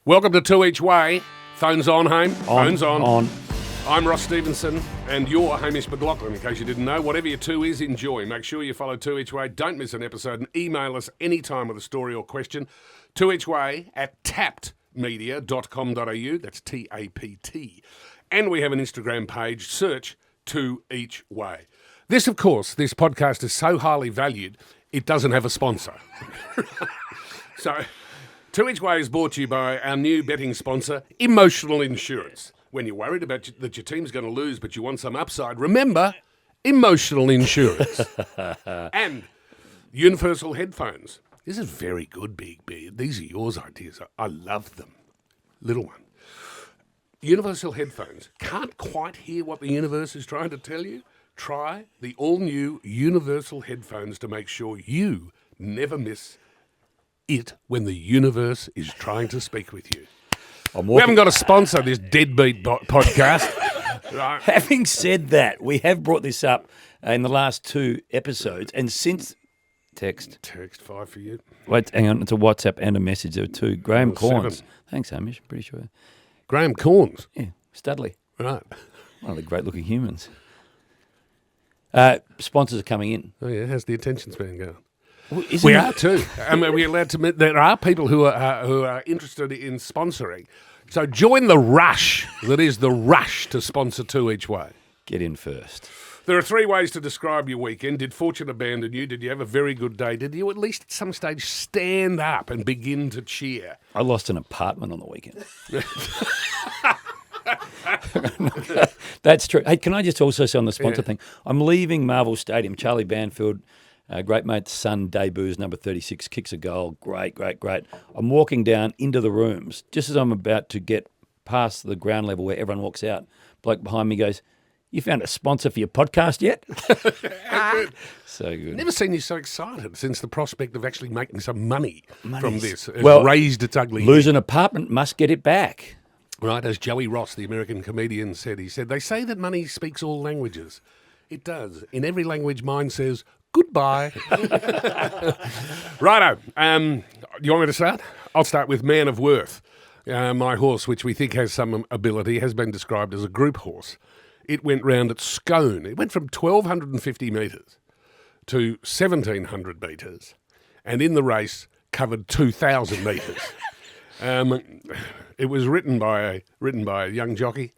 Welcome to Two Each Way. Phones on, Hame. Phones On. I'm Ross Stevenson, and you're Hamish McLachlan. In case you didn't know, whatever your two is, enjoy. Make sure you follow Two Each Way. Don't miss an episode, and email us anytime with a story or question. twoeachway@tappedmedia.com.au. That's TAPT. And we have an Instagram page. Search Two Each Way. This podcast is so highly valued, it doesn't have a sponsor. So, Two Each Way is brought to you by our new betting sponsor, Emotional Insurance. When you're worried about that your team's going to lose, but you want some upside, remember, Emotional Insurance. And Universal Headphones. This is very good, Big Beard. These are yours ideas. I love them. Little one. Universal Headphones. Can't quite hear what the universe is trying to tell you? Try the all-new Universal Headphones to make sure you never miss it when the universe is trying to speak with you. We haven't got a sponsor, this deadbeat podcast. Right. Having said that, we have brought this up in the last two episodes, and since Text 5 for you. Wait, hang on, it's a WhatsApp and a message. There were two. Graham Corns. 7. Thanks, Hamish, pretty sure. Graham Corns. Yeah, Studley. Right. One of the great-looking humans. Sponsors are coming in. Oh, yeah, how's the attention span going? Well, we are too. We're allowed to. There are people who are interested in sponsoring. So join the rush that is the rush to sponsor Two Each Way. Get in first. There are 3 ways to describe your weekend. Did fortune abandon you? Did you have a very good day? Did you at least at some stage stand up and begin to cheer? I lost an apartment on the weekend. That's true. Hey, can I just also say on the sponsor thing, I'm leaving Marvel Stadium. Charlie Banfield, great mate's son, debuts number 36, kicks a goal. Great. I'm walking down into the rooms. Just as I'm about to get past the ground level where everyone walks out, bloke behind me goes, "You found a sponsor for your podcast yet?" So good. Never seen you so excited since the prospect of actually making some money from this. Well, raised its ugly head. Lose an apartment, must get it back. Right, as Joey Ross, the American comedian, said, they say that money speaks all languages. It does. In every language, mine says, goodbye. Righto. You want me to start? I'll start with Man of Worth. My horse, which we think has some ability, has been described as a group horse. It went round at Scone. It went from 1,250 metres to 1,700 metres, and in the race covered 2,000 metres. It was written by a young jockey.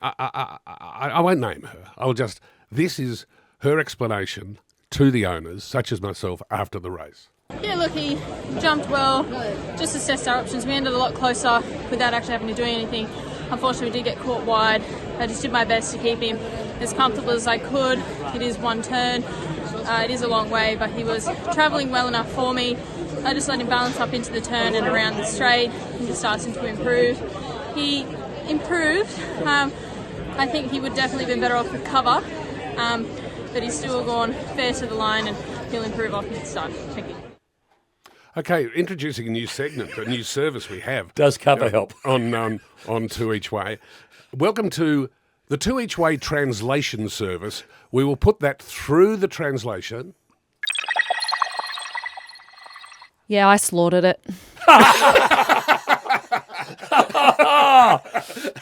I won't name her. This is her explanation to the owners, such as myself, after the race. Yeah, look, he jumped well, just assessed our options. We ended a lot closer without actually having to do anything. Unfortunately, we did get caught wide. I just did my best to keep him as comfortable as I could. It is one turn. It is a long way, but he was travelling well enough for me. I just let him balance up into the turn and around the straight and just started to improve. He improved. I think he would definitely have been better off with cover, but he's still gone fair to the line and he'll improve off his start. Thank you. Okay, introducing a new segment, a new service we have. Does cover help? On Two Each Way. Welcome to the Two Each Way translation service. We will put that through the translation. Yeah, I slaughtered it.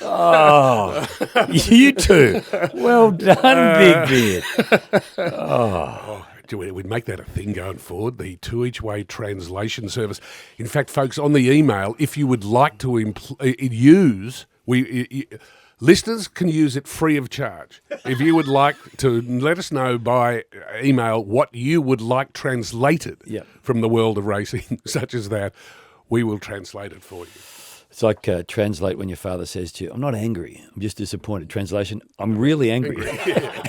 Oh, you two. Well done, Big Beard. We'd make that a thing going forward, the Two Each Way translation service. In fact, folks, on the email, if you would like to listeners can use it free of charge. If you would like to let us know by email what you would like translated from the world of racing, such as that, we will translate it for you. It's like translate when your father says to you, "I'm not angry, I'm just disappointed." Translation, "I'm really angry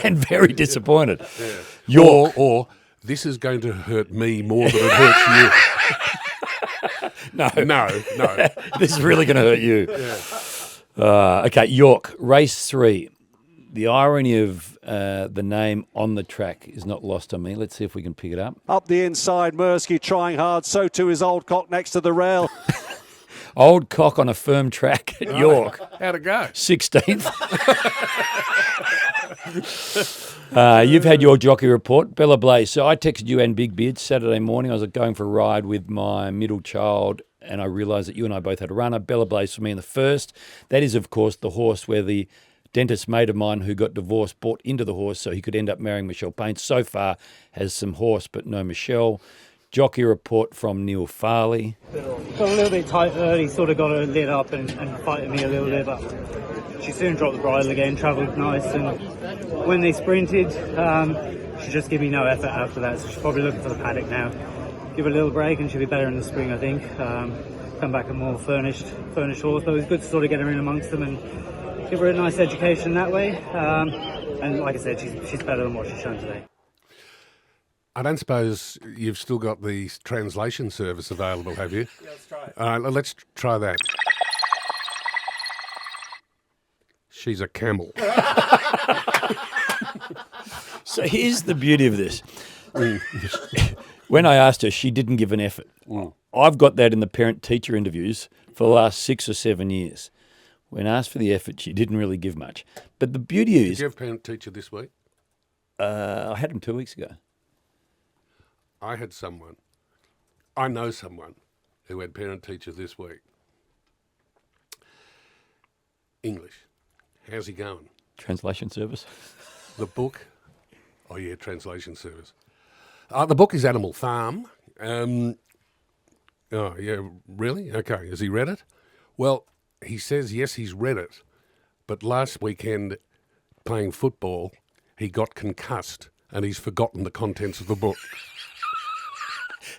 and very disappointed." Yeah. Or this is going to hurt me more than it hurts you. No. This is really going to hurt you. Yeah. Okay, York, race 3. The irony of the name on the track is not lost on me. Let's see if we can pick it up. Up the inside, Mursky trying hard. So too is Old Cock next to the rail. Old Cock on a firm track at York. How'd it go? 16th. You've had your jockey report, Bella Blaze. So I texted you and Big Beard Saturday morning. I was going for a ride with my middle child and I realised that you and I both had a runner. Bella Blaze for me in the first. That is, of course, the horse where the dentist mate of mine who got divorced bought into the horse so he could end up marrying Michelle Payne. So far has some horse but no Michelle. Jockey report from Neil Farley. Got a little bit tight early, sort of got her lit up and fighting me a little bit, but she soon dropped the bridle again, travelled nice, and when they sprinted, she just gave me no effort after that, so she's probably looking for the paddock now. Give her a little break and she'll be better in the spring, I think. Come back a more furnished horse, but it was good to sort of get her in amongst them and give her a nice education that way. And like I said, she's better than what she's shown today. I don't suppose you've still got the translation service available, have you? Yeah, let's try it. All right, let's try that. She's a camel. So here's the beauty of this. When I asked her, she didn't give an effort. I've got that in the parent-teacher interviews for the last 6 or 7 years. When asked for the effort, she didn't really give much. But the beauty is... Did you have parent-teacher this week? I had him 2 weeks ago. I know someone who had parent-teacher this week. English. How's he going? Translation service. The book? Oh, yeah, translation service. The book is Animal Farm. Oh, yeah, really? Okay, has he read it? Well, he says, yes, he's read it. But last weekend, playing football, he got concussed and he's forgotten the contents of the book.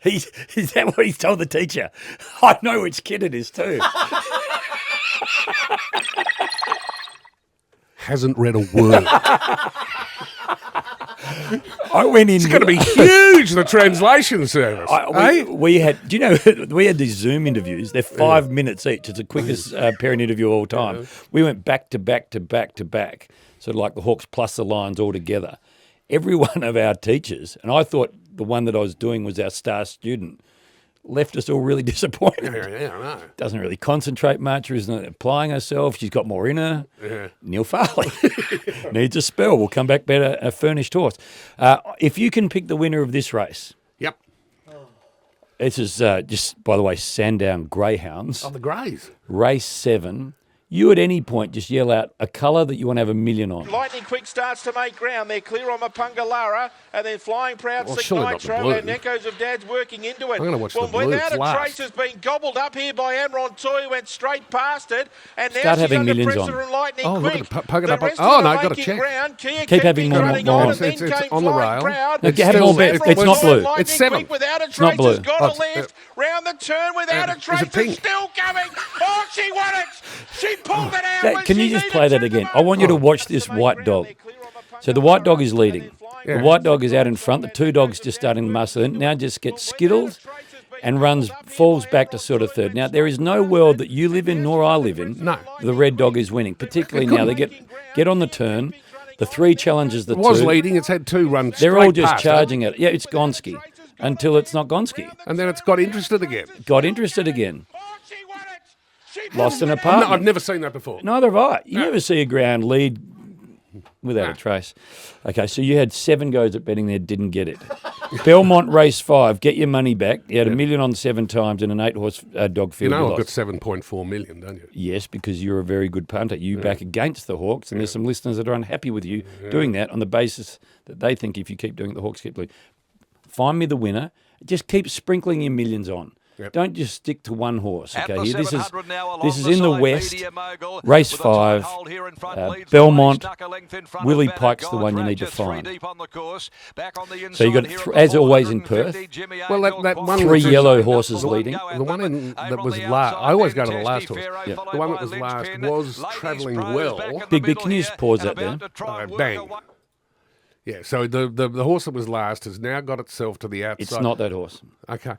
Is that what he's told the teacher? I know which kid it is too. Hasn't read a word. I went in. It's going to be huge, the translation service. We had, do you know, we had these Zoom interviews. They're 5 minutes each. It's the quickest parent interview of all time. We went back to back to back to back, sort of like the Hawks plus the Lions all together. Every one of our teachers, and I thought the one that I was doing was our star student, left us all really disappointed. Yeah, I know. Doesn't really concentrate much, or isn't applying herself. She's got more in her. Yeah. Neil Farley needs a spell. We'll come back better, a furnished horse. If you can pick the winner of this race. Yep. This is just, by the way, Sandown Greyhounds. Oh, the Greys. Race 7. You at any point just yell out a colour that you want to have a million on. Lightning Quick starts to make ground. They're clear on Mapungalara, and then Flying Proud, Well, Sick surely not the Nitro, blue. and Echoes of Dad's working into it. I'm going to watch the blue. Without It's a last. Trace has been gobbled up here by Amron Toy, went straight past it, and now Start she's having under millions pressure on. and Lightning Oh, look Quick. at it, poke it The up. rest Oh, of no, them got to making check. ground. Kia Keep having Kempy's more running on. on, It's and then came on the Flying rail. Proud. No, It's have it still- more bit. It's not blue. Lightning It's 7. Quick without a It's not Trace has blue. got Oh, a lift. Round the turn without a Trace. it's pink. Still coming. Oh, she won it. She pulled it out. when Can you she just needed play that to again? the I want you to moment. watch this white dog. So the white dog is leading. Yeah. The white dog is out in front. The two dogs just starting to muscle in. Now just gets skittled and falls back to sort of third. Now, there is no world that you live in nor I live in. No. The red dog is winning, particularly now. They get on the turn. The 3 challenges the It was 2. leading. It's had 2 runs. They're all straight just past charging at it. Yeah, it's Gonski until it's not Gonski. And then it's got interested again. Got interested again. Oh, she won it. She Lost an pulled it out. apartment. No, I've never seen that before. Neither have I. You never see a ground lead without a trace. Okay, so you had 7 goes at betting there, didn't get it. Belmont race 5, get your money back. You had a million on 7 times in an 8-horse dog You field. know you I've got lost. 7.4 million, don't you? Yes, because you're a very good punter. You back against the Hawks, and there's some listeners that are unhappy with you doing that on the basis that they think if you keep doing it, the Hawks keep losing. Find me the winner. Just keep sprinkling your millions on. Yep. Don't just stick to one horse. At Okay, the here, this 700 now along is in the side, west. Media Mogul Race with a 5. tight hold here in front, leads Belmont. the race, knuckle length in front Willie of Banner. Pike's the God's one you need to Ranger, 3 find. deep on the course. Back on the So you got, inside here at as the always in 450, Perth, Jimmy Well, Angel that one qualified. 3 which is- yellow horses The leading. The one that Over was on the last. outside, I always then go to the last Testy horse. Pharaoh, Yeah. followed The one by that was Lynch last Pin. was Ladies travelling Pros well. back in the Big, middle can you here just pause and that there? about to try and work Bang. away. Yeah, so the horse that was last has now got itself to the outside. It's not that horse. Okay.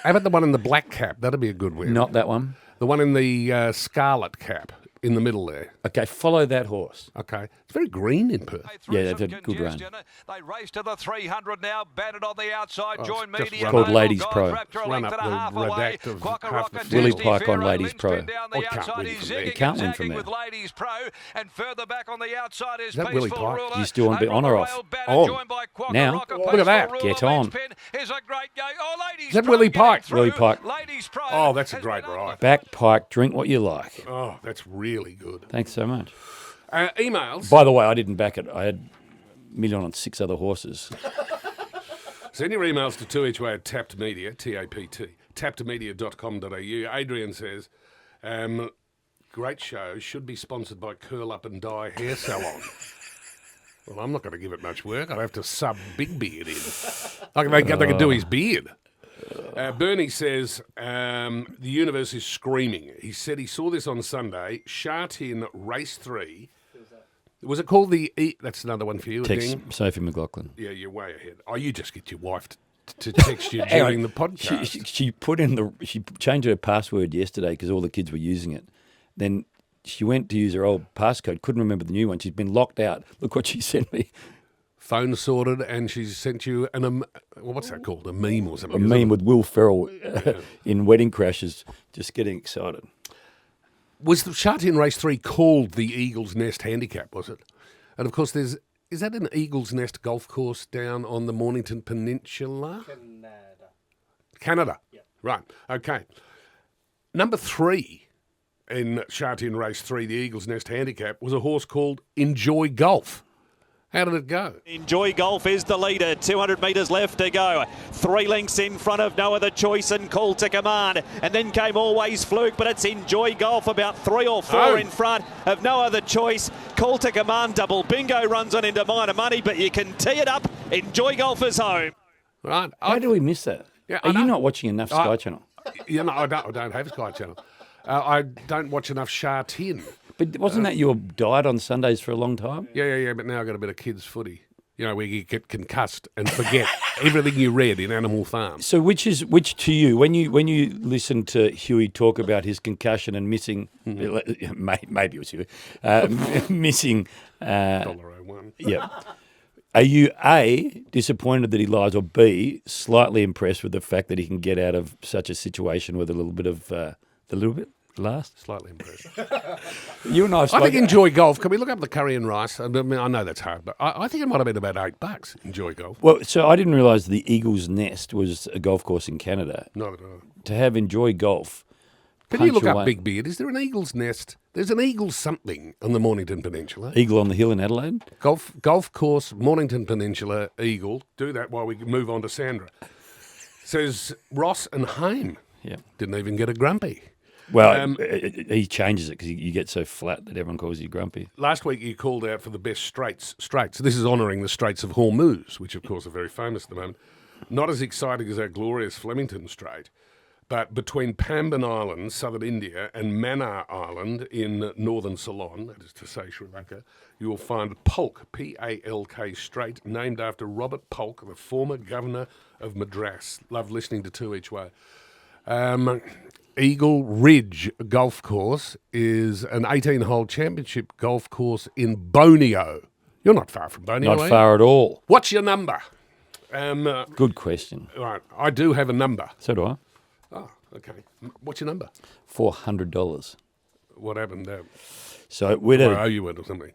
How about the one in the black cap? That'd be a good win. Not that one. The one in the scarlet cap. in the middle there. Okay, follow that horse. Okay. It's very green in Perth. Yeah, they've had good run. They race to the 300 now, batted on the outside, join just medium. run up- Called Ladies Pro. Run up the redact of half the field. Willie Pike on Ladies Pro. Down I the can't outside, win he's from there. zigging Can't and win from zagging there. with Ladies Pro, and further back on the outside is that Willie Peaceful Pike? Ruler. You still want to be Over on or the off? rail, batted, On. joined by Quokka Now, Rocker. look at that. Peaceful Get Ruler, on. Linchpin is a great go. Oh, Ladies Is that Pro Willie getting Pike? through. Willie Pike. Ladies Pro Oh, that's a has great been able ride. Back Pike, drink what you like. Oh, that's really good. Thanks so much. Emails. By the way, I didn't back it. I had a million on 6 other horses. Send your emails to 2 each way at Tapped Media, T-A-P-T, tappedmedia.com.au. Adrian says, great show, should be sponsored by Curl Up and Dye Hair Salon. Well, I'm not going to give it much work. I'd have to sub Big Beard in. They can do his beard. Bernie says, the universe is screaming. He said he saw this on Sunday. Shartin Race 3. Was it called the That's another one for you, Text Ding. Sophie McLachlan. Yeah, you're way ahead. Oh, you just get your wife to text you during the podcast. She put in she changed her password yesterday because all the kids were using it. Then she went to use her old passcode, couldn't remember the new one. She's been locked out. Look what she sent me. Phone sorted, and she's sent you what's that called? A meme or something? A meme with Will Ferrell in Wedding Crashers, just getting excited. Was the Shartin Race 3 called the Eagle's Nest Handicap, was it? And of course, is that an Eagle's Nest golf course down on the Mornington Peninsula? Canada. Yeah. Right, okay. Number 3 in Shartin Race 3, the Eagle's Nest Handicap, was a horse called Enjoy Golf. How did it go? Enjoy Golf is the leader. 200 metres left to go. 3 lengths in front of No Other Choice and Call to Command. And then came Always Fluke, but it's Enjoy Golf about 3 or 4 in front of No Other Choice. Call to Command double. Bingo runs on into Minor Money, but you can tee it up. Enjoy Golf is home. Right. How do we miss that? Yeah, Are you not watching enough Sky Channel? I don't have Sky Channel. I don't watch enough Shartin. But wasn't that your diet on Sundays for a long time? Yeah, but now I've got a bit of kids' footy. You know, where you get concussed and forget everything you read in Animal Farm. So which to you, when you listen to Huey talk about his concussion and missing, maybe it was Huey, missing... $1.01. Yeah. Are you A, disappointed that he lies, or B, slightly impressed with the fact that he can get out of such a situation with a little bit last? Slightly impressed. You and I have I think spoken... Enjoy Golf. Can we look up the curry and rice? I mean, I know that's hard, but I think it might have been about $8. Enjoy Golf. Well, so I didn't realise the Eagle's Nest was a golf course in Canada. Not at all. To have Enjoy Golf... Can you look away. up Big Beard? Is there an Eagle's Nest? There's an Eagle something on the Mornington Peninsula. Eagle on the Hill in Adelaide? Golf course, Mornington Peninsula, Eagle. Do that while we move on to Sandra. Says Ross and Hame. Yeah. Didn't even get a grumpy. Well, he changes it because you get so flat that everyone calls you grumpy. Last week you called out for the best straights. This is honouring the Straits of Hormuz, which of course are very famous at the moment. Not as exciting as our glorious Flemington Strait, but between Pamban Island, southern India, and Mannar Island in northern Ceylon, that is to say Sri Lanka, you will find Polk, P-A-L-K Strait, named after Robert Polk, the former governor of Madras. Love listening to Two Each Way. Eagle Ridge Golf Course is an 18-hole championship golf course in Borneo. You're not far from Borneo, Not far at all. What's your number? Good question. Right, I do have a number. So do I. Oh, okay. What's your number? $400. What happened? So I owe you it or something.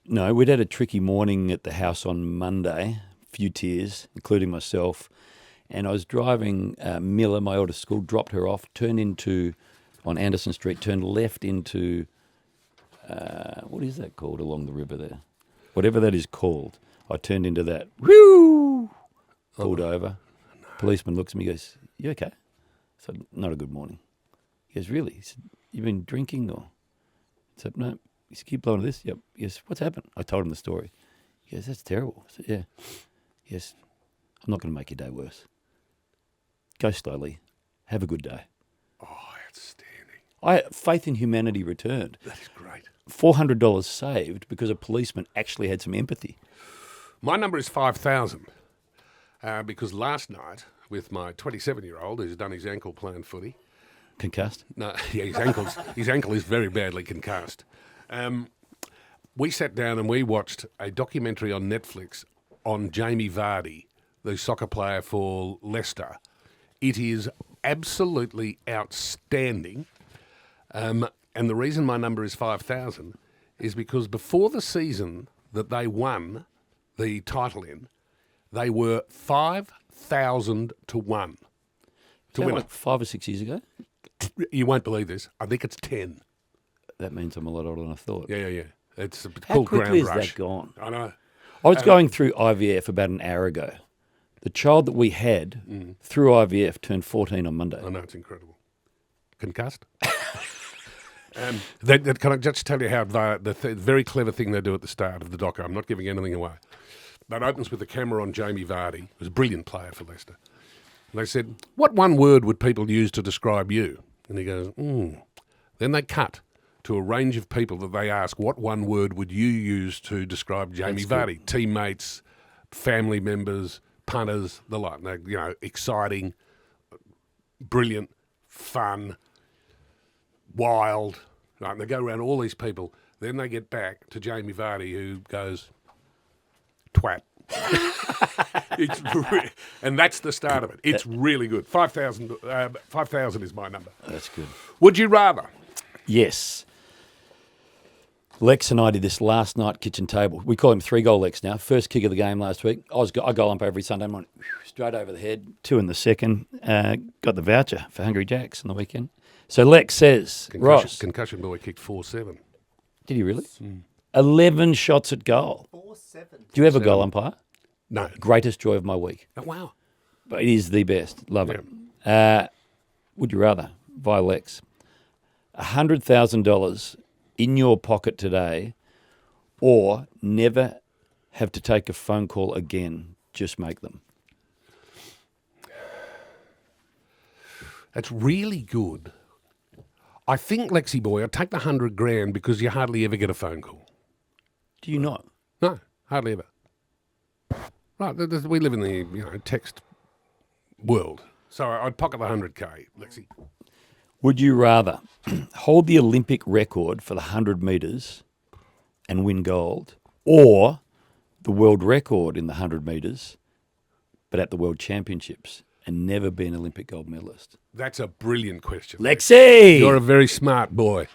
No, we'd had a tricky morning at the house on Monday, a few tears, including myself. And I was driving Miller, my oldest school, dropped her off, on Anderson Street, turned left into, what is that called along the river there? Whatever that is called. I turned into that. Whew! Pulled over. No. Policeman looks at me and goes, "You okay?" I said, "Not a good morning." He goes, "Really?" He said, "You been drinking or?" I said, "No." He said, "Keep blowing this?" Yep. He goes, "What's happened?" I told him the story. He goes, "That's terrible." I said, "Yeah." He goes, "I'm not going to make your day worse. Go slowly. Have a good day." Oh, outstanding. Faith in humanity returned. That is great. $400 saved because a policeman actually had some empathy. My number is 5,000 because last night, with my 27-year-old who's done his ankle playing footy, Concussed? No, yeah, his ankle is very badly concussed. We sat down and we watched a documentary on Netflix on Jamie Vardy, the soccer player for Leicester. It is absolutely outstanding. And the reason my number is 5,000 is because before the season that they won the title in, they were 5,000 to 1 to win like it. 5 or 6 years ago? You won't believe this. I think it's 10. That means I'm a lot older than I thought. Yeah. It's How called quickly Ground is Rush. that gone? I know. I was going through IVF about an hour ago. The child that we had through IVF turned 14 on Monday. I know, it's incredible. Concussed? Can I just tell you how the very clever thing they do at the start of the doco? I'm not giving anything away. But it opens with the camera on Jamie Vardy, who's a brilliant player for Leicester. And they said, what one word would people use to describe you? And he goes, Then they cut to a range of people that they ask, what one word would you use to describe Jamie Vardy? Good. Teammates, family members, punters, the like. They're, exciting, brilliant, fun, wild. Right, and they go around all these people. Then they get back to Jamie Vardy, who goes, twat. And that's the start of it. It's really good. 5,000 is my number. That's good. Would you rather? Yes. Lex and I did this last night, kitchen table. We call him 3-goal Lex now. First kick of the game last week. I goal ump every Sunday morning. Straight over the head. 2 in the second. Got the voucher for Hungry Jacks on the weekend. So Lex says, Ross. Concussion boy kicked 4-7. Did he really? 11 shots at goal. 4-7. Do you have a goal umpire? No. Greatest joy of my week. Oh, wow. But it is the best. Love it. Would you rather, via Lex, $100,000 in your pocket today or never have to take a phone call again, just make them? That's really good. I think, Lexi boy, I'd take the $100,000 because you hardly ever get a phone call. Do you not? No, hardly ever. Right, we live in the text world, so I'd pocket the $100,000, Lexi. Would you rather hold the Olympic record for the 100 metres and win gold, or the world record in the 100 metres, but at the World Championships and never be an Olympic gold medalist? That's a brilliant question. Lexi! You're a very smart boy.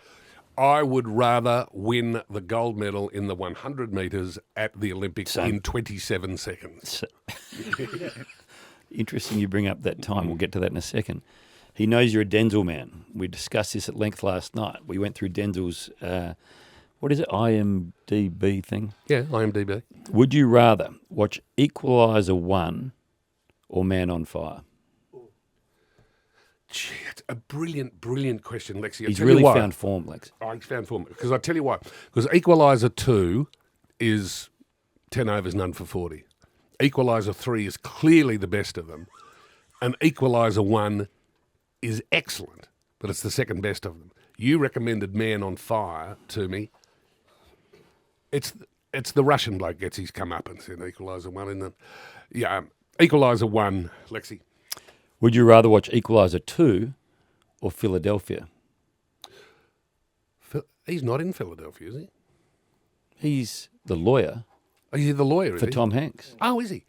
I would rather win the gold medal in the 100 metres at the Olympics in 27 seconds. Interesting you bring up that time. We'll get to that in a second. He knows you're a Denzel man. We discussed this at length last night. We went through Denzel's, what is it, IMDb thing? Yeah, IMDb. Would you rather watch Equalizer 1 or Man on Fire? Gee, it's a brilliant, brilliant question, Lexi. He's really found form, Lex. Oh, he's found form. Because I tell you why. Because Equalizer 2 is 10 overs, none for 40. Equalizer 3 is clearly the best of them. And Equalizer 1 is excellent, but it's the second best of them. You recommended Man on Fire to me. It's the Russian bloke gets his comeuppance in Equalizer 1, isn't it? Yeah, Equalizer 1, Lexi. Would you rather watch Equalizer 2 or Philadelphia? He's not in Philadelphia, is he? He's the lawyer. Oh, is he the lawyer, is for he? Tom Hanks. Oh, is he?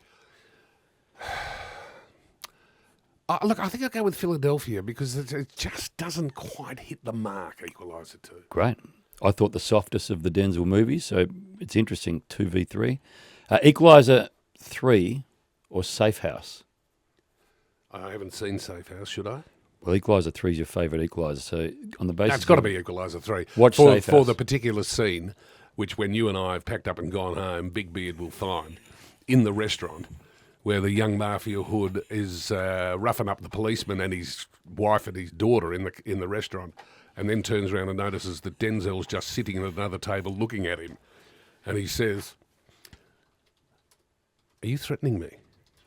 Look, I think I'll go with Philadelphia because it just doesn't quite hit the mark, Equalizer 2. Great. I thought the softest of the Denzel movies, so it's interesting, 2v3. Equalizer 3 or Safe House? I haven't seen Safe House, should I? Well, Equalizer 3 is your favourite Equalizer, so on the basis... That's got to be Equalizer 3. Watch Safe House. For the particular scene, which when you and I have packed up and gone home, Big Beard will find, in the restaurant, where the young mafia hood is roughing up the policeman and his wife and his daughter in the restaurant, and then turns around and notices that Denzel's just sitting at another table looking at him. And he says, "Are you threatening me?"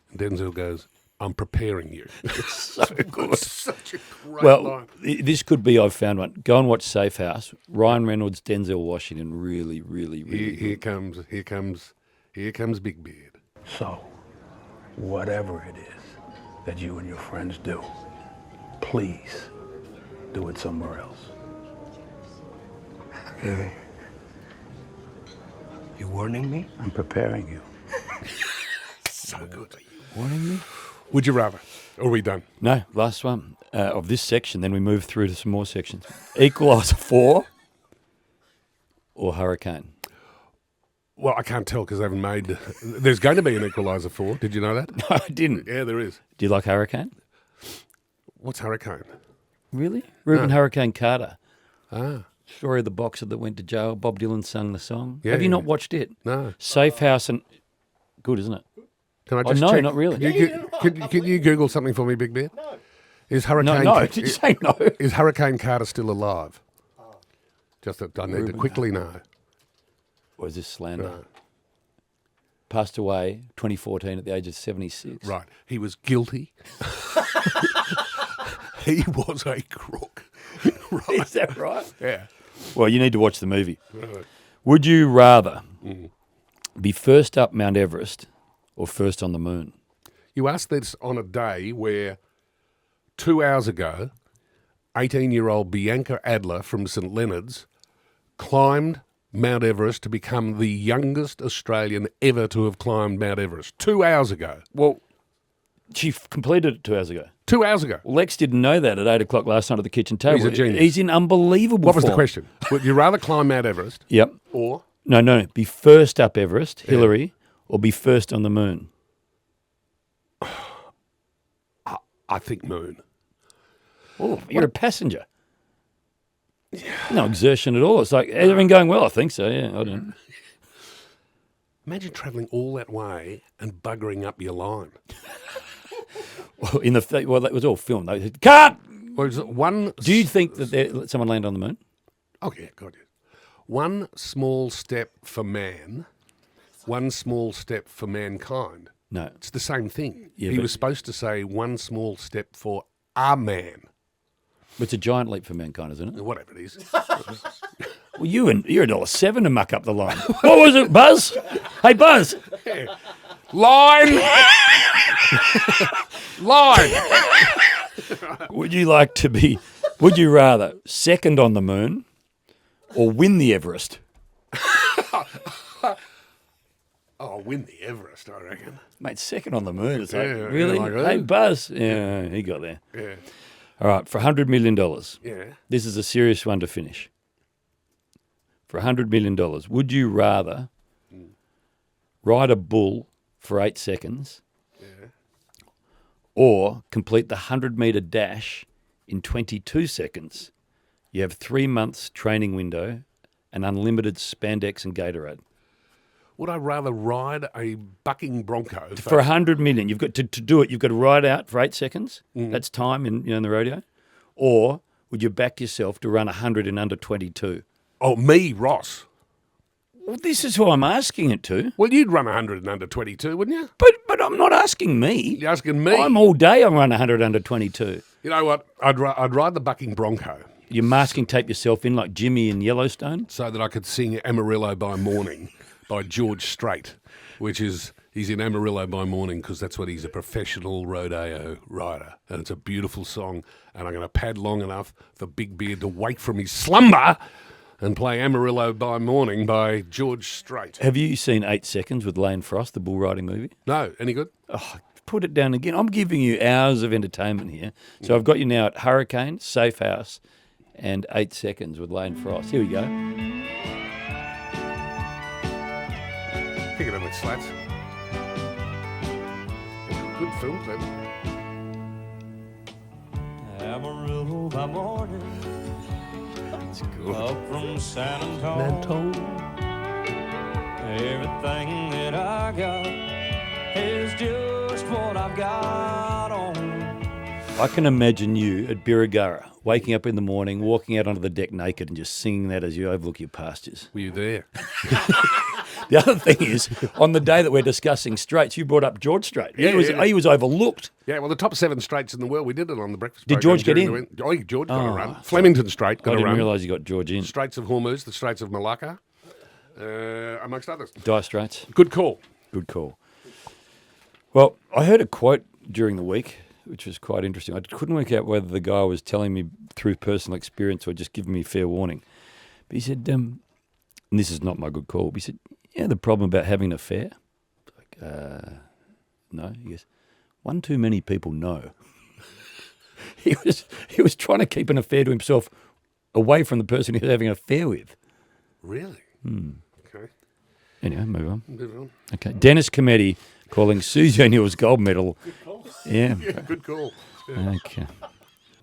And Denzel goes, "I'm preparing you." It's so good. Such a great line. This could be, I've found one. Go and watch Safe House. Ryan Reynolds, Denzel Washington, really, really, really Here comes Big Beard. So, whatever it is that you and your friends do, please do it somewhere else. Really? You warning me? I'm preparing you. So good. Warning me? Would you rather? Or are we done? No, last one of this section. Then we move through to some more sections. Equaliser 4 or Hurricane? Well, I can't tell because they haven't made... There's going to be an Equaliser 4. Did you know that? No, I didn't. Yeah, there is. Do you like Hurricane? What's Hurricane? Really? Reuben Hurricane Carter. Ah. Story of the boxer that went to jail. Bob Dylan sung the song. Yeah, Have you yeah. not watched it? No. Safe House and... Good, isn't it? Can I just no, check? not really. Can you Google something for me, Big Bear? No. Is Hurricane... No, did you say no? Is Hurricane Carter still alive? Just that I need to quickly know. Or is this slander? No. Passed away 2014 at the age of 76. Right. He was guilty. He was a crook. Right. Is that right? Yeah. Well, you need to watch the movie. Right. Would you rather be first up Mount Everest or first on the moon? You asked this on a day where 2 hours ago, 18-year-old Bianca Adler from St Leonard's climbed Mount Everest to become the youngest Australian ever to have climbed Mount Everest. 2 hours ago. Well, she completed it 2 hours ago. 2 hours ago. Lex didn't know that at 8 o'clock last night at the kitchen table. He's a genius. He's in unbelievable What was the form. question? Would you rather climb Mount Everest Yep. or... No. Be first up Everest, Hillary, or be first on the moon? I think moon. Oh, you're a passenger. No exertion at all. It's like, everything going well? I think so, yeah. I don't. Imagine travelling all that way and buggering up your line. Well, that was all filmed. They said, cut! Or is it one... Do you think that someone landed on the moon? Oh, yeah, God, yeah. One small step for man, one small step for mankind. No. It's the same thing. Yeah, he but- was supposed to say one small step for a man. It's a giant leap for mankind, isn't it? Whatever it is. Well, you're $1.07 to muck up the line. What was it, Buzz? Hey, Buzz. Line! Line! Would you rather second on the moon or win the Everest? Oh, win the Everest, I reckon. Mate, second on the moon. It's like, Yeah, really? like, Hey, Buzz. Yeah, he got there. Yeah. All right, for $100 million. Yeah. This is a serious one to finish. For $100 million, would you rather ride a bull for 8 seconds or complete the 100-metre dash in 22 seconds? You have 3 months training window and unlimited spandex and Gatorade. Would I rather ride a bucking bronco For $100 million, you've got to do it. You've got to ride out for 8 seconds. That's time in the rodeo. Or would you back yourself to run 100 in under 22? Oh, me, Ross. Well, this is who I'm asking it to. Well, you'd run 100 in under 22, wouldn't you? But I'm not asking me. You're asking me. I'm all day. I run 100 under 22. You know what? I'd ride the bucking bronco You're masking tape yourself in like Jimmy in Yellowstone. so that I could sing Amarillo by Morning by George Strait, which is, he's in Amarillo by Morning because that's what he's a professional rodeo rider. And it's a beautiful song. And I'm going to pad long enough for Big Beard to wake from his slumber and play Amarillo by Morning by George Strait. Have you seen 8 Seconds with Lane Frost, the bull riding movie? No, any good? Oh, put it down again. I'm giving you hours of entertainment here. So I've got you now at Hurricane, Safe House, and 8 Seconds with Lane Frost. Here we go. Kick it in with slats. Good films, then. Amarillo by morning, It's good. up from San Antonio. Everything that I got is just what I've got on. I can imagine you at Birregurra, waking up in the morning, walking out onto the deck naked and just singing that as you overlook your pastures. Were you there? The other thing is, on the day that we're discussing straits, you brought up George Strait. He was overlooked. Yeah, well, the top 7 straights in the world, we did it on the breakfast Did program George get during in? the week. Oh, George got a Oh, run. Flemington Strait I got a didn't run. realise you got George in. Straits of Hormuz, the Straits of Malacca, amongst others. Dire Straits. Good call. Good call. Well, I heard a quote during the week which was quite interesting. I couldn't work out whether the guy was telling me through personal experience or just giving me fair warning. But he said, and this is not my good call, but he said, yeah, the problem about having an affair? No. He goes, one too many people know. He was trying to keep an affair to himself away from the person he was having an affair with. Really? Okay. Anyway, move on. Move on. Okay. Dennis Cometti calling Susie O'Neill's gold medal. Good call. Yeah. Good call. Yeah. Okay.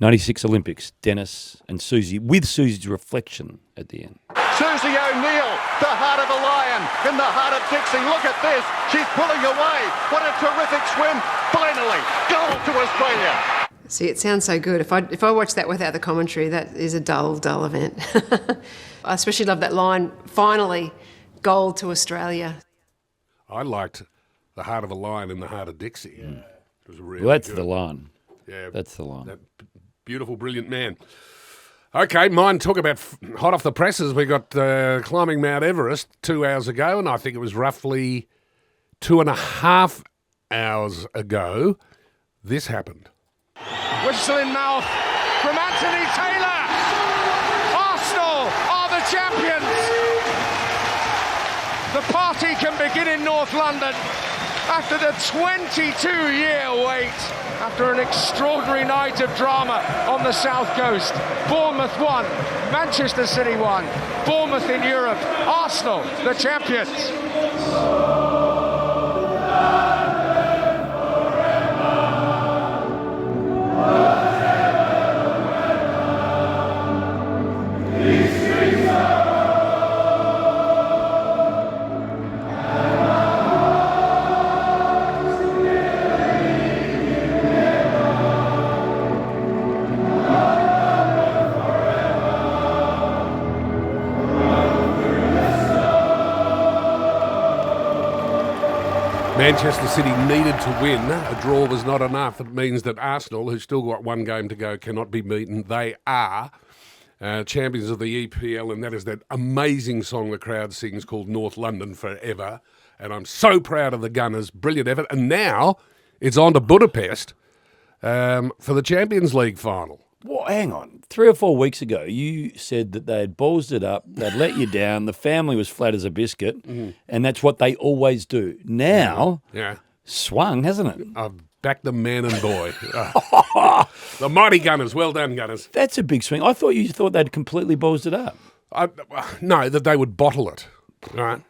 96 Olympics, Dennis and Susie, with Susie's reflection at the end. Susie O'Neill, the heart of a lion, in the heart of Dixie. Look at this. She's pulling away. What a terrific swim. Finally, gold to Australia. See, it sounds so good. If I watch that without the commentary, that is a dull event. I especially love that line, finally, gold to Australia. I liked the heart of a lion in the heart of Dixie. Yeah. It was really Well, that's good. the line. Yeah. That's the line. That beautiful, brilliant man. Okay, mine, talk about hot off the presses. We got climbing Mount Everest 2 hours ago, and I think it was roughly 2.5 hours ago this happened. Whistle in mouth from Anthony Taylor. Arsenal are the champions. The party can begin in North London after the 22-year wait, after an extraordinary night of drama on the South Coast. Bournemouth won, Manchester City won, Bournemouth in Europe, Arsenal the champions. Manchester City needed to win. A draw was not enough. It means that Arsenal, who's still got one game to go, cannot be beaten. They are champions of the EPL, and that is that amazing song the crowd sings called North London Forever. And I'm so proud of the Gunners. Brilliant effort. And now it's on to Budapest for the Champions League final. Well, hang on. 3 or 4 weeks ago, you said that they had ballsed it up, they'd let you down, the family was flat as a biscuit, and that's what they always do. Now, swung, hasn't it? I've backed the man and boy. The mighty Gunners. Well done, Gunners. That's a big swing. I thought you thought they'd completely ballsed it up. No, that they would bottle it, right?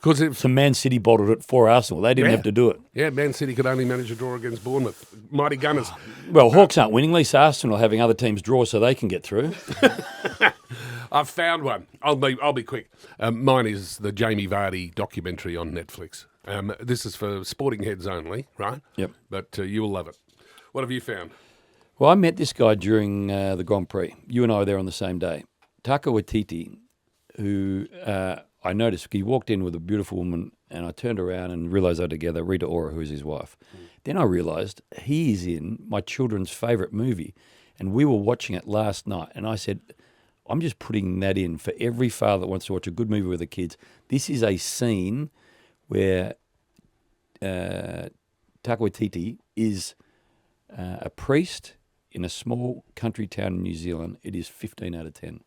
Because so Man City bottled it for Arsenal. They didn't have to do it. Yeah, Man City could only manage a draw against Bournemouth. Mighty Gunners. Well, Hawks aren't winning. At least Arsenal are having other teams draw so they can get through. I've found one. I'll be quick. Mine is the Jamie Vardy documentary on Netflix. This is for sporting heads only, right? Yep. But you will love it. What have you found? Well, I met this guy during the Grand Prix. You and I were there on the same day. Taika Waititi, who I noticed, he walked in with a beautiful woman, and I turned around and realised they're together, Rita Ora, who is his wife. Then I realised he is in my children's favourite movie, and we were watching it last night, and I said, I'm just putting that in for every father that wants to watch a good movie with the kids. This is a scene where Taika Waititi is a priest in a small country town in New Zealand. It is 15 out of 10.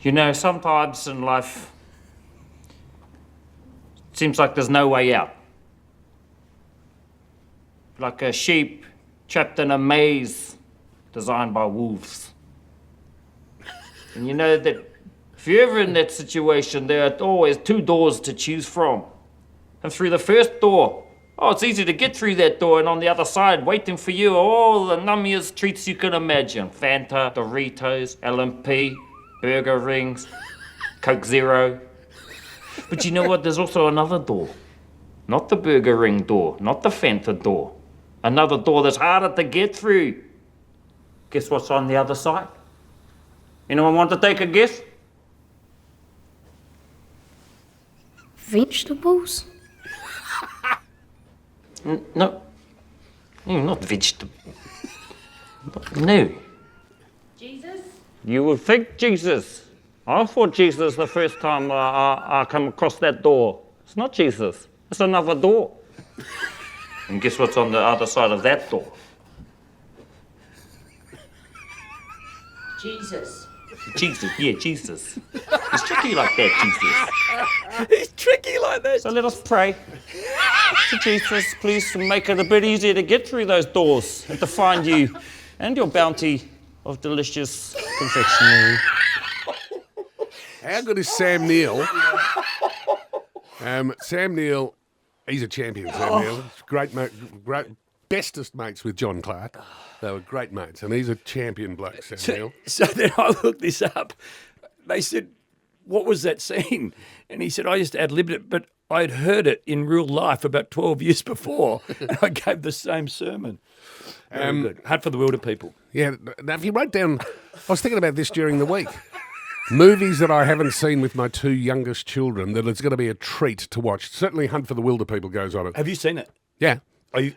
You know, sometimes in life, it seems like there's no way out. Like a sheep trapped in a maze designed by wolves. And you know that if you're ever in that situation, there are always 2 doors to choose from. And through the first door, it's easy to get through that door, and on the other side, waiting for you, are all the nummiest treats you can imagine. Fanta, Doritos, LMP, burger rings, Coke Zero. But you know what? There's also another door. Not the burger ring door, not the Fanta door. Another door that's harder to get through. Guess what's on the other side? Anyone want to take a guess? Vegetables? No, not vegetable. No. Jesus? You would think Jesus. I thought Jesus the first time I come across that door. It's not Jesus. It's another door. And guess what's on the other side of that door? Jesus. Jesus, yeah, Jesus. He's tricky like that, Jesus. He's tricky like that. So let us pray to Jesus, please, to make it a bit easier to get through those doors and to find you and your bounty of delicious confectionery. How good is Sam Neill? Sam Neill, he's a champion, Sam Neill. Great mate, bestest mates with John Clark. They were great mates, and he's a champion bloke, Sam Neill. So then I looked this up. They said, what was that scene? And he said, I just ad-libbed it, but I'd heard it in real life about 12 years before, and I gave the same sermon. Very good. Heart for the Wilder people. Yeah, now if you wrote down, I was thinking about this during the week. Movies that I haven't seen with my two youngest children that it's going to be a treat to watch. Certainly Hunt for the Wilder People goes on it. Have you seen it? Yeah. Are you,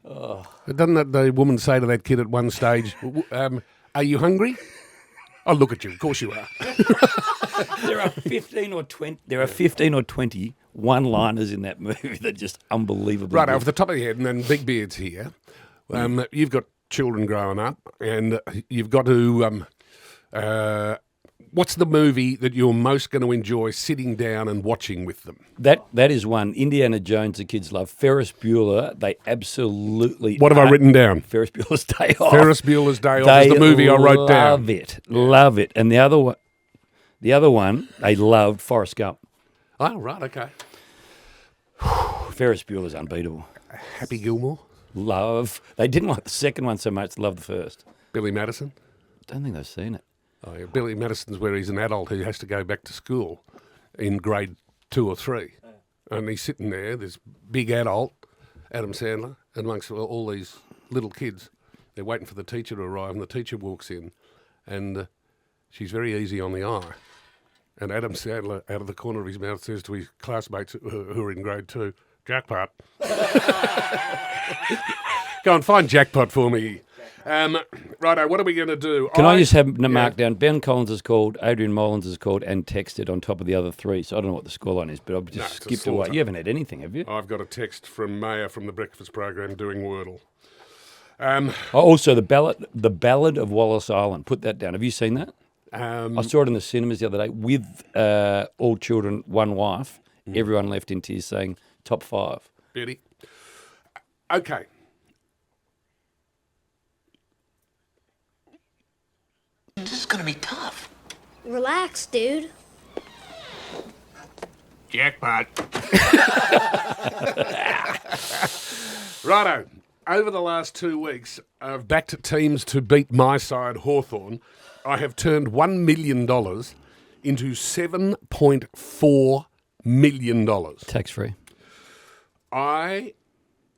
Doesn't that the woman say to that kid at one stage, are you hungry? Oh, look at you. Of course you are. There are 15 or 20. There are 15 or 20 one-liners in that movie that are just unbelievable. Right, off the top of your head, and then Big Beard's here. You've got children growing up, and you've got to... what's the movie that you're most going to enjoy sitting down and watching with them? That is one. Indiana Jones, the kids love. Ferris Bueller, they absolutely. What have I written down? Ferris Bueller's Day Off. Ferris Bueller's Day Off is the movie I wrote down. Love it. And the other one, they loved Forrest Gump. Oh, right, okay. Ferris Bueller's unbeatable. Happy Gilmore? Love. They didn't like the second one so much. Love the first. Billy Madison? Don't think they've seen it. Oh, yeah. Billy Madison's where he's an adult who has to go back to school in grade 2 or 3. And he's sitting there, this big adult, Adam Sandler, amongst all these little kids. They're waiting for the teacher to arrive, and the teacher walks in, and she's very easy on the eye. And Adam Sandler, out of the corner of his mouth, says to his classmates who are in grade 2, jackpot. Go and find jackpot for me. Righto, what are we going to do? Can I just have a mark down? Ben Collins has called, Adrian Mullins has called, and texted on top of the other three. So I don't know what the scoreline is, but I've just skipped away. You haven't had anything, have you? I've got a text from Maya from the breakfast program doing Wordle. Also, the Ballad of Wallace Island. Put that down. Have you seen that? I saw it in the cinemas the other day with all children, one wife. Everyone left in tears saying top 5. Beauty. Okay. This is going to be tough. Relax, dude. Jackpot. Righto. Over the last 2 weeks, I've backed teams to beat my side, Hawthorn. I have turned $1 million into $7.4 million. Tax-free.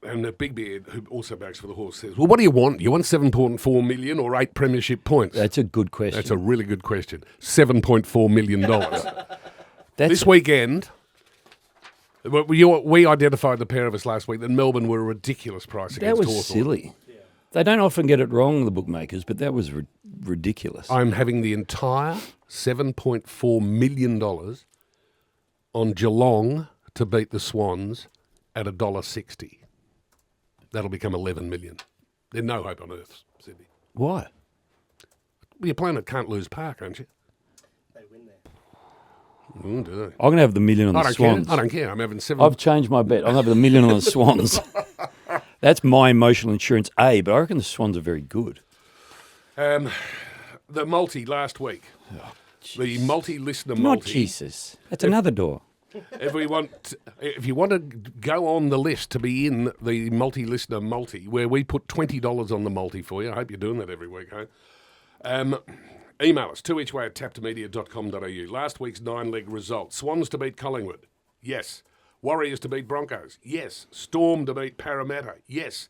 And the Big Beard, who also backs for the horse, says, well, what do you want? You want 7.4 million or 8 premiership points? That's a good question. That's a really good question. $7.4 million. This weekend, we identified, the pair of us last week, that Melbourne were a ridiculous price against Hawthorn. That was silly. Yeah. They don't often get it wrong, the bookmakers, but that was ridiculous. I'm having the entire $7.4 million on Geelong to beat the Swans at $1.60. That'll become 11 million. There's no hope on earth, Sydney. Why? Well, you're playing at Can't Lose Park, aren't you? They win there. Do they? I'm going to have the million on the Swans. I don't care. I'm having 7. I've changed my bet. I'm having the million on the Swans. That's my emotional insurance, A, but I reckon the Swans are very good. The multi last week. Oh, the multi-listener multi. Not Jesus. That's another door. If you want to go on the list to be in the multi-listener multi, where we put $20 on the multi for you, I hope you're doing that every week, hey? Email us, 2eachway@taptomedia.com.au. Last week's 9-leg result. Swans to beat Collingwood. Yes. Warriors to beat Broncos. Yes. Storm to beat Parramatta. Yes.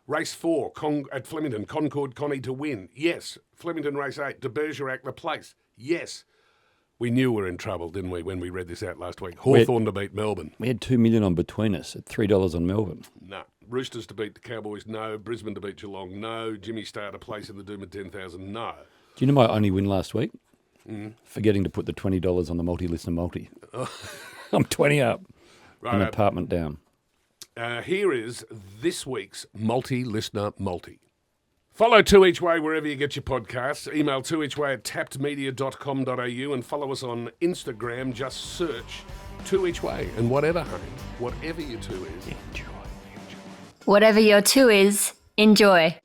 Race 4 at Flemington, Concord Connie to win. Yes. Flemington Race 8 to Bergerac the place. Yes. We knew we were in trouble, didn't we, when we read this out last week? Hawthorn to beat Melbourne. We had $2 million on Between Us at $3 on Melbourne. No. Roosters to beat the Cowboys, no. Brisbane to beat Geelong, no. Jimmy Starr to place in the Doom at 10,000, no. Do you know my only win last week? Forgetting to put the $20 on the multi-listener multi. I'm 20 up. Right, an apartment down. Here is this week's multi-listener multi. Follow Two Each Way wherever you get your podcasts. Email twoeachway@tappedmedia.com.au and follow us on Instagram. Just search Two Each Way. And whatever, honey, whatever your two is, enjoy. Whatever your two is, enjoy.